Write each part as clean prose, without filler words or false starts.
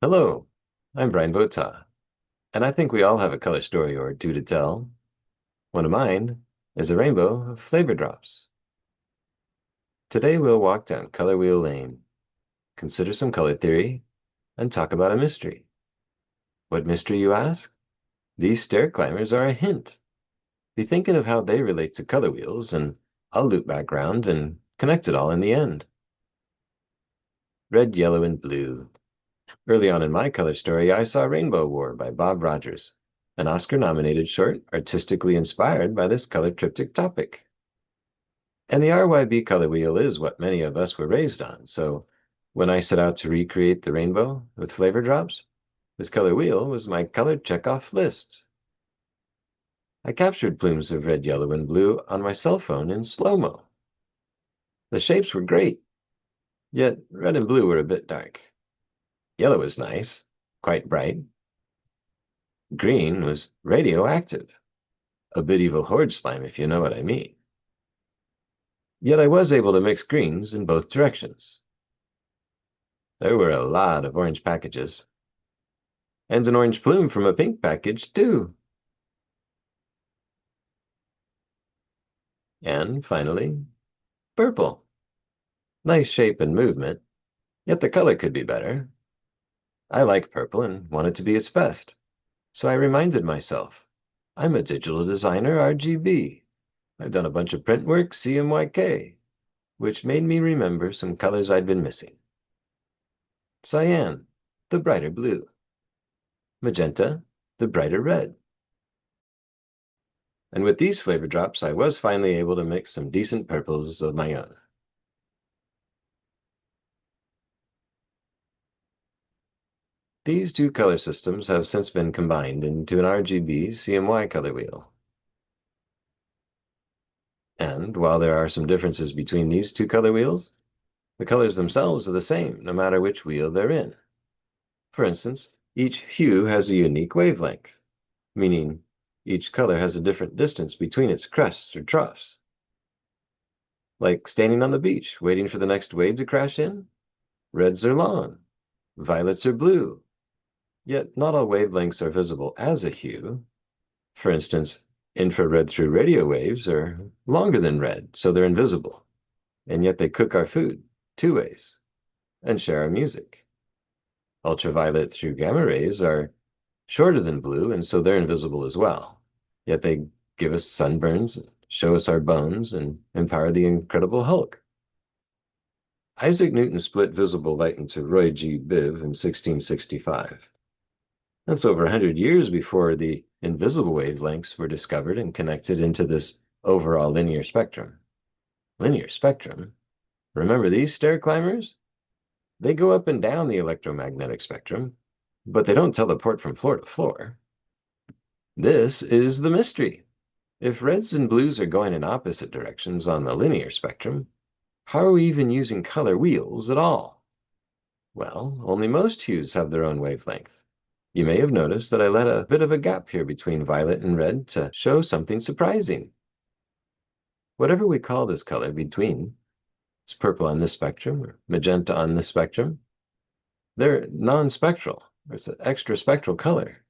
Hello, I'm Brian Votaw, and I think we all have a color story or two to tell. One of mine is a rainbow of flavor drops. Today we'll walk down Color Wheel Lane, consider some color theory, and talk about a mystery. What mystery, you ask? These stair climbers are a hint. Be thinking of how they relate to color wheels, and I'll loop back round and connect it all in the end. Red, yellow, and blue. Early on in my color story, I saw Rainbow War by Bob Rogers, an Oscar-nominated short artistically inspired by this color triptych topic. And the RYB color wheel is what many of us were raised on, so when I set out to recreate the rainbow with flavor drops, this color wheel was my color check-off list. I captured plumes of red, yellow, and blue on my cell phone in slow-mo. The shapes were great, yet red and blue were a bit dark. Yellow was nice, quite bright. Green was radioactive, a bit evil horde slime if you know what I mean. Yet I was able to mix greens in both directions. There were a lot of orange packages, and an orange plume from a pink package too. And finally, purple. Nice shape and movement, yet the color could be better. I like purple and wanted to be its best, so I reminded myself, I'm a digital designer RGB. I've done a bunch of print work CMYK, which made me remember some colors I'd been missing. Cyan, the brighter blue. Magenta, the brighter red. And with these flavor drops, I was finally able to mix some decent purples of my own. These two color systems have since been combined into an RGB CMY color wheel. And while there are some differences between these two color wheels, the colors themselves are the same no matter which wheel they're in. For instance, each hue has a unique wavelength, meaning each color has a different distance between its crests or troughs. Like standing on the beach, waiting for the next wave to crash in, reds are long, violets are blue, yet not all wavelengths are visible as a hue. For instance, infrared through radio waves are longer than red, so they're invisible, and yet they cook our food 2 ways and share our music. Ultraviolet through gamma rays are shorter than blue, and so they're invisible as well, yet they give us sunburns, show us our bones, and empower the Incredible Hulk. Isaac Newton split visible light into ROY-G-BIV in 1665. That's over 100 years before the invisible wavelengths were discovered and connected into this overall linear spectrum. Linear spectrum? Remember these stair climbers? They go up and down the electromagnetic spectrum, but they don't teleport from floor to floor. This is the mystery. If reds and blues are going in opposite directions on the linear spectrum, how are we even using color wheels at all? Well, only most hues have their own wavelength. You may have noticed that I let a bit of a gap here between violet and red to show something surprising. Whatever we call this color between, it's purple on this spectrum or magenta on this spectrum, they're non-spectral, or it's an extra spectral color,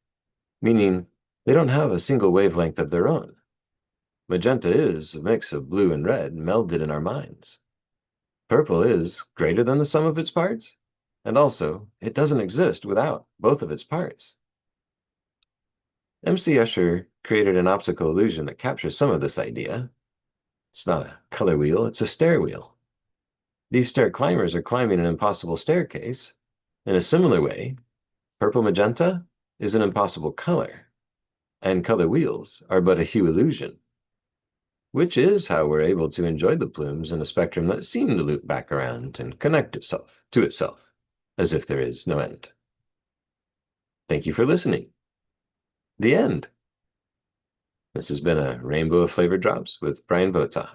meaning they don't have a single wavelength of their own. Magenta is a mix of blue and red melded in our minds. Purple is greater than the sum of its parts, and also it doesn't exist without both of its parts. MC Escher created an optical illusion that captures some of this idea. It's not a color wheel, it's a stair wheel. These stair climbers are climbing an impossible staircase. In a similar way, purple magenta is an impossible color, and color wheels are but a hue illusion, which is how we're able to enjoy the plumes in a spectrum that seem to loop back around and connect itself to itself, as if there is no end. Thank you for listening. The end. This has been a Rainbow of Flavor Drops with Brian Votaw.